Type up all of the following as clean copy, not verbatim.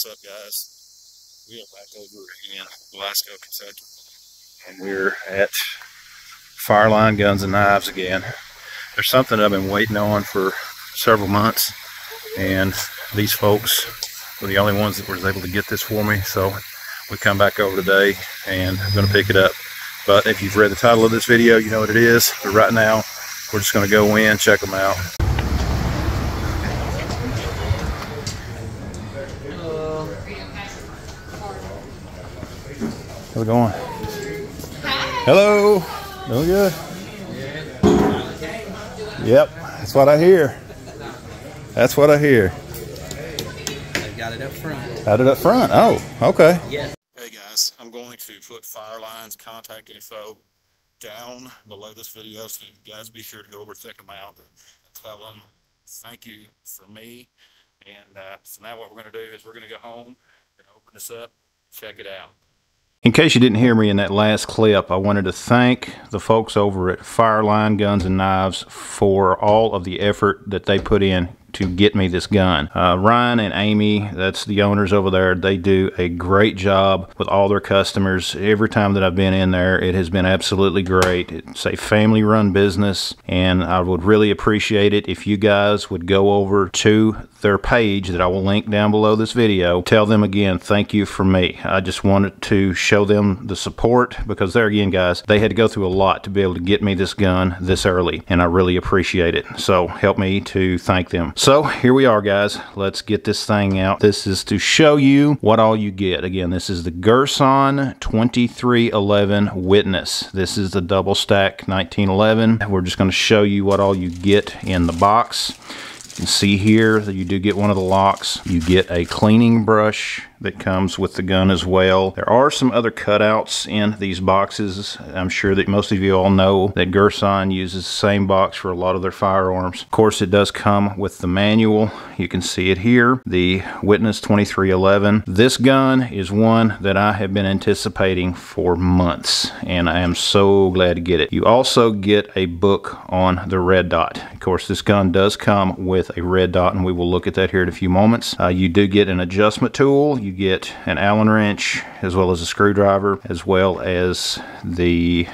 What's up, guys? We are back over in Glasgow, Kentucky, and we're at Fireline Guns and Knives again. There's something I've been waiting on for several months, and these folks were the only ones that was able to get this for me, so we come back over today and I'm going to pick it up. But if you've read the title of this video, you know what it is. But right now, we're just going to go in, check them out. How's it going? Hi. Hello. Doing good? Yep, that's what I hear. That's what I hear. I got it up front. Got it up front? Oh, okay. Yes. Hey guys, I'm going to put Fireline's contact info down below this video, so you guys be sure to go over, check them out, and tell them thank you for me. And so now what we're going to do is we're going to go home and open this up, check it out. In case you didn't hear me in that last clip, I wanted to thank the folks over at Fireline Guns and Knives for all of the effort that they put in to get me this gun. Ryan and Amy, that's the owners over there, they do a great job with all their customers. Every time that I've been in there, it has been absolutely great. It's a family-run business, and I would really appreciate it if you guys would go over to their page that I will link down below this video. Tell them again, thank you for me. I just wanted to show them the support, because there again, guys, they had to go through a lot to be able to get me this gun this early, and I really appreciate it. So help me to thank them. So here we are, guys. Let's get this thing out. This is to show you what all you get. Again, this is the Girsan 2311 Witness. This is the double stack 1911. We're just going to show you what all you get in the box. You can see here that you do get one of the locks. You get a cleaning brush that comes with the gun as well. There are some other cutouts in these boxes. I'm sure that most of you all know that Girsan uses the same box for a lot of their firearms. Of course, it does come with the manual. You can see it here, the Witness 2311. This gun is one that I have been anticipating for months, and I am so glad to get it. You also get a book on the red dot. Of course, this gun does come with a red dot, and we will look at that here in a few moments. You do get an adjustment tool. You get an Allen wrench, as well as a screwdriver, as well as the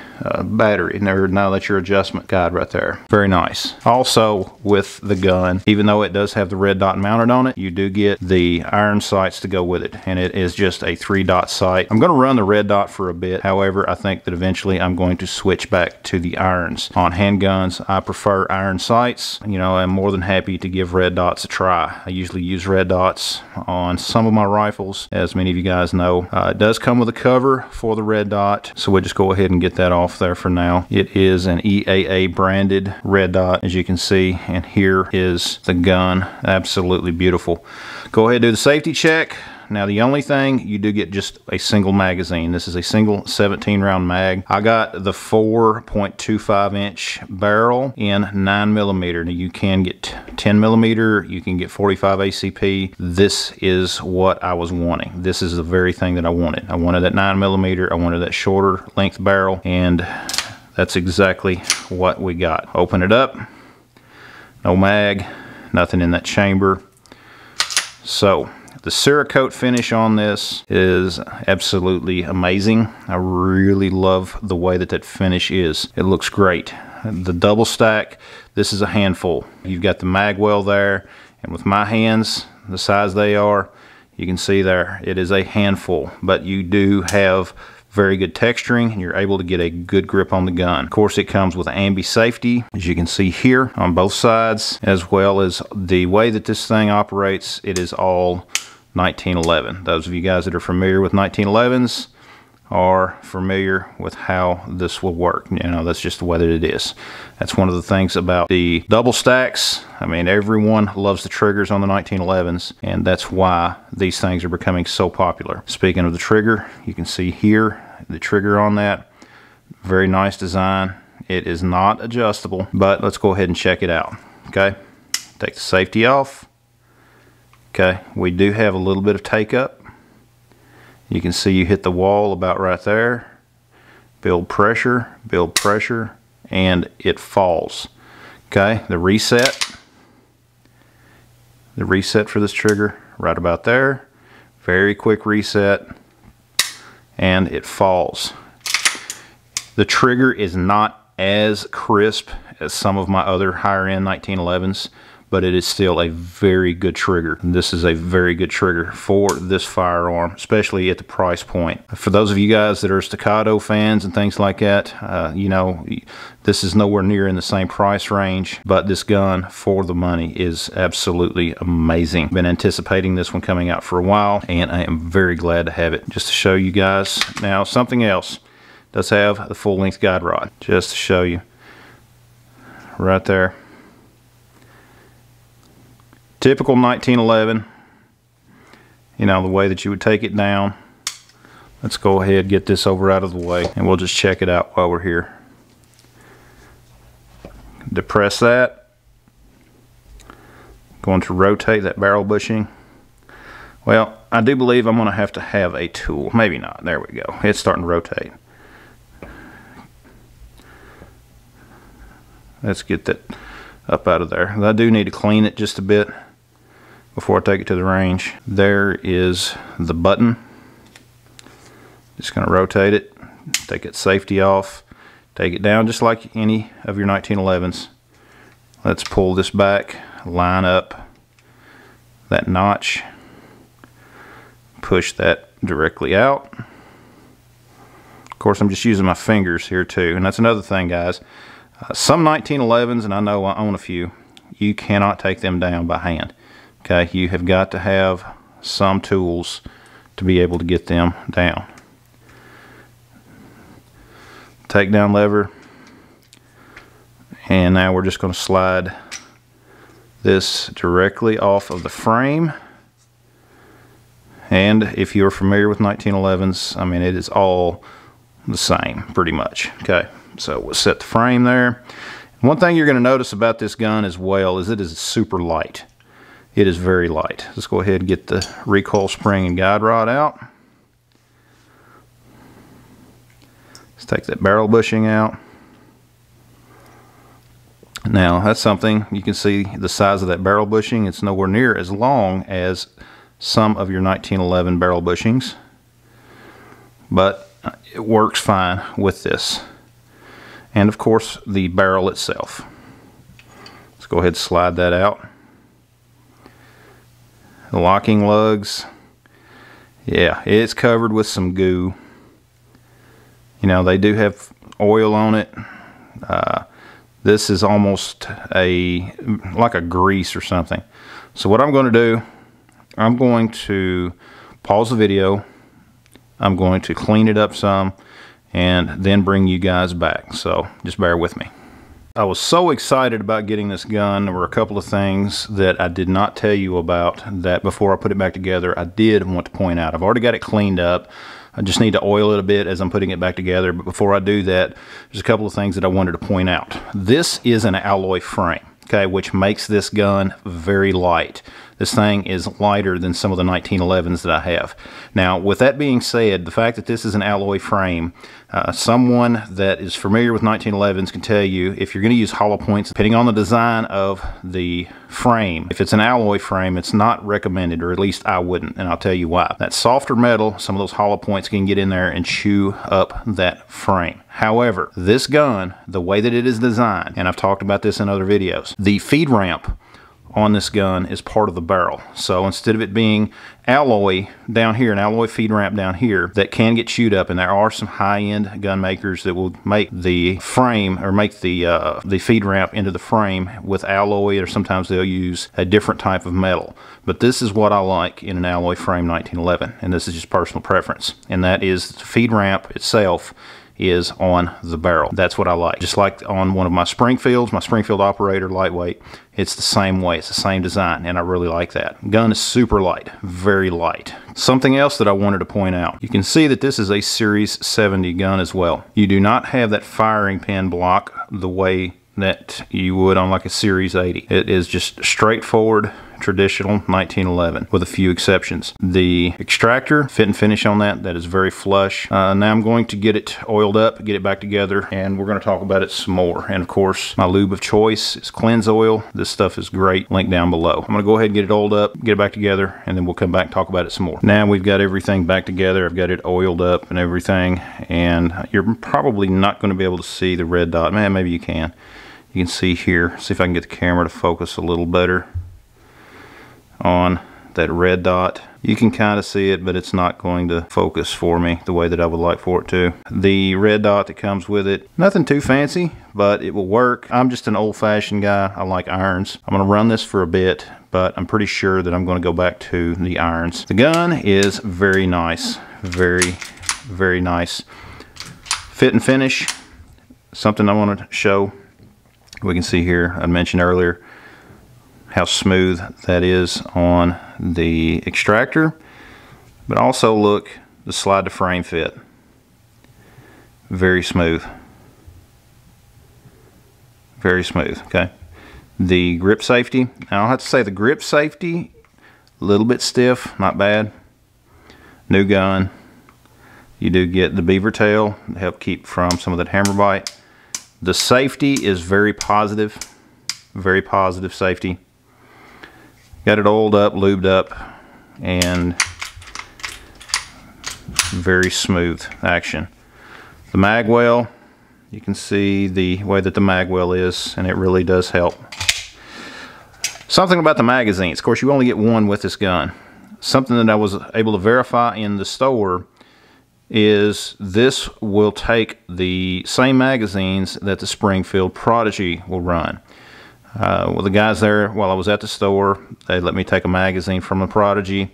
battery. Now that's your adjustment guide right there. Very nice. Also, with the gun, even though it does have the red dot mounted on it, you do get the iron sights to go with it, and it is just a 3-dot sight. I'm going to run the red dot for a bit. However, I think that eventually I'm going to switch back to the irons. On handguns, I prefer iron sights. You know, I'm more than happy to give red dots a try. I usually use red dots on some of my rifles, as many of you guys know. It does come with a cover for the red dot, so we'll just go ahead and get that off there for now. It is an EAA branded red dot, as you can see, and here is the gun. Absolutely beautiful. Go ahead and do the safety check. Now, the only thing, you do get just a single magazine. This is a single 17-round mag. I got the 4.25-inch barrel in 9mm. Now, you can get 10mm, you can get 45 ACP. This is what I was wanting. This is the very thing that I wanted. I wanted that 9mm, I wanted that shorter length barrel, and that's exactly what we got. Open it up. No mag, nothing in that chamber. So, the Cerakote finish on this is absolutely amazing. I really love the way that that finish is. It looks great. The double stack, this is a handful. You've got the mag well there, and with my hands, the size they are, you can see there, it is a handful. But you do have very good texturing, and you're able to get a good grip on the gun. Of course, it comes with ambi safety, as you can see here on both sides, as well as the way that this thing operates. It is all 1911. Those of you guys that are familiar with 1911s are familiar with how this will work. You know, that's just the way that it is. That's one of the things about the double stacks. I mean, everyone loves the triggers on the 1911s, and that's why these things are becoming so popular. Speaking of the trigger, you can see here the trigger on that. Very nice design. It is not adjustable, but let's go ahead and check it out. Okay, take the safety off. Okay, we do have a little bit of take up. You can see you hit the wall about right there. Build pressure, and it falls. Okay, the reset for this trigger right about there. Very quick reset, and it falls. The trigger is not as crisp as some of my other higher end 1911s, but it is still a very good trigger. This is a very good trigger for this firearm, especially at the price point. For those of you guys that are staccato fans and things like that, you know, this is nowhere near in the same price range, but this gun for the money is absolutely amazing. Been anticipating this one coming out for a while, and I am very glad to have it. Just to show you guys. Now, something else, does have the full-length guide rod, just to show you right there. Typical 1911, you know, the way that you would take it down. Let's go ahead and get this over out of the way, and we'll just check it out while we're here. Depress that. Going to rotate that barrel bushing. Well, I do believe I'm going to have a tool. Maybe not. There we go. It's starting to rotate. Let's get that up out of there. I do need to clean it just a bit before I take it to the range. There is the button. Just going to rotate it, take its safety off, take it down just like any of your 1911s. Let's pull this back, line up that notch, push that directly out. Of course, I'm just using my fingers here too, and that's another thing, guys. Some 1911s, and I know I own a few, you cannot take them down by hand. Okay, you have got to have some tools to be able to get them down. Takedown lever, and now we're just going to slide this directly off of the frame. And if you're familiar with 1911s, I mean, it is all the same pretty much. Okay, so we'll set the frame there. One thing you're going to notice about this gun as well is it is super light. It is very light. Let's go ahead and get the recoil spring and guide rod out. Let's take that barrel bushing out. Now that's something, you can see the size of that barrel bushing. It's nowhere near as long as some of your 1911 barrel bushings, but it works fine with this. And of course the barrel itself. Let's go ahead and slide that out. The locking lugs, yeah, it's covered with some goo. You know, they do have oil on it. This is almost like a grease or something. So what I'm going to do, I'm going to pause the video. I'm going to clean it up some and then bring you guys back. So just bear with me. I was so excited about getting this gun. There were a couple of things that I did not tell you about that before I put it back together I did want to point out. I've already got it cleaned up. I just need to oil it a bit as I'm putting it back together. But before I do that, there's a couple of things that I wanted to point out. This is an alloy frame, okay, which makes this gun very light. This thing is lighter than some of the 1911s that I have. Now, with that being said, the fact that this is an alloy frame, someone that is familiar with 1911s can tell you if you're going to use hollow points, depending on the design of the frame, if it's an alloy frame, it's not recommended, or at least I wouldn't, and I'll tell you why. That softer metal, some of those hollow points can get in there and chew up that frame. However, this gun, the way that it is designed, and I've talked about this in other videos, the feed ramp on this gun is part of the barrel. So instead of it being alloy down here, an alloy feed ramp down here that can get chewed up, and there are some high-end gun makers that will make the frame or make the feed ramp into the frame with alloy, or sometimes they'll use a different type of metal. But this is what I like in an alloy frame 1911, and this is just personal preference, and that is the feed ramp itself is on the barrel. That's what I like. Just like on one of my Springfields, my Springfield Operator lightweight, it's the same way. It's the same design, and I really like that. Gun is super light, very light. Something else that I wanted to point out, you can see that this is a Series 70 gun as well. You do not have that firing pin block the way that you would on like a Series 80. It is just straightforward traditional 1911 with a few exceptions. The extractor, fit and finish on that, that is very flush. Now I'm going to get it oiled up, get it back together, and we're going to talk about it some more. And of course, my lube of choice is Cleanse Oil. This stuff is great. Link down below. I'm going to go ahead and get it oiled up, get it back together, and then we'll come back and talk about it some more. Now we've got everything back together. I've got it oiled up and everything, and you're probably not going to be able to see the red dot. Man, maybe you can. You can see here. See if I can get the camera to focus a little better on that red dot. You can kind of see it, but it's not going to focus for me the way that I would like for it to. The red dot that comes with it, nothing too fancy, but it will work. I'm just an old-fashioned guy. I like irons. I'm going to run this for a bit, but I'm pretty sure that I'm going to go back to the irons. The gun is very nice. Very, very nice. Fit and finish, something I want to show. We can see here, I mentioned earlier how smooth that is on the extractor, but also look, the slide to frame fit, very smooth, very smooth. Okay, the grip safety, now I'll have to say the grip safety a little bit stiff, not bad. New gun, you do get the beaver tail to help keep from some of that hammer bite. The safety is very positive safety. Got it oiled up, lubed up, and very smooth action. The mag well, you can see the way that the mag well is, and it really does help. Something about the magazines, of course you only get one with this gun. Something that I was able to verify in the store is this will take the same magazines that the Springfield Prodigy will run. Well, the guys there, while I was at the store, they let me take a magazine from the Prodigy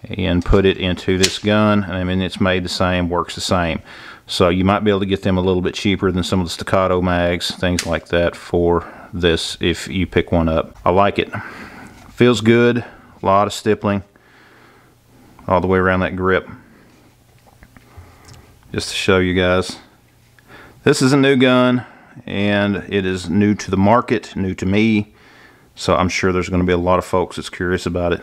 and put it into this gun. I mean, it's made the same, works the same. So you might be able to get them a little bit cheaper than some of the staccato mags, things like that for this if you pick one up. I like it. Feels good, a lot of stippling all the way around that grip. Just to show you guys, this is a new gun and it is new to the market, new to me, so I'm sure there's going to be a lot of folks that's curious about it.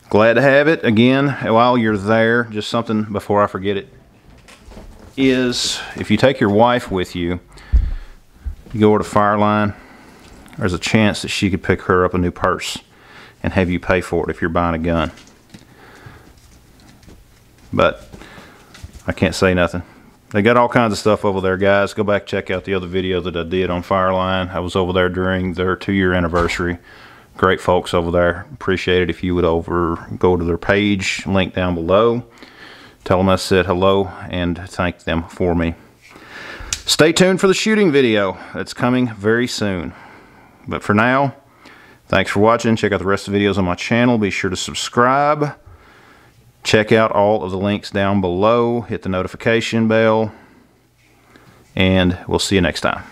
Glad to have it. Again, while you're there, just something before I forget it, is if you take your wife with you, you go over to Fireline, there's a chance that she could pick her up a new purse and have you pay for it if you're buying a gun. But I can't say nothing. They got all kinds of stuff over there, guys. Go back, check out the other video that I did on Fireline. I was over there during their 2-year anniversary. Great folks over there. Appreciate it if you would go to their page, link down below. Tell them I said hello and thank them for me. Stay tuned for the shooting video. It's coming very soon. But for now, thanks for watching. Check out the rest of the videos on my channel. Be sure to subscribe. Check out all of the links down below. Hit the notification bell. And we'll see you next time.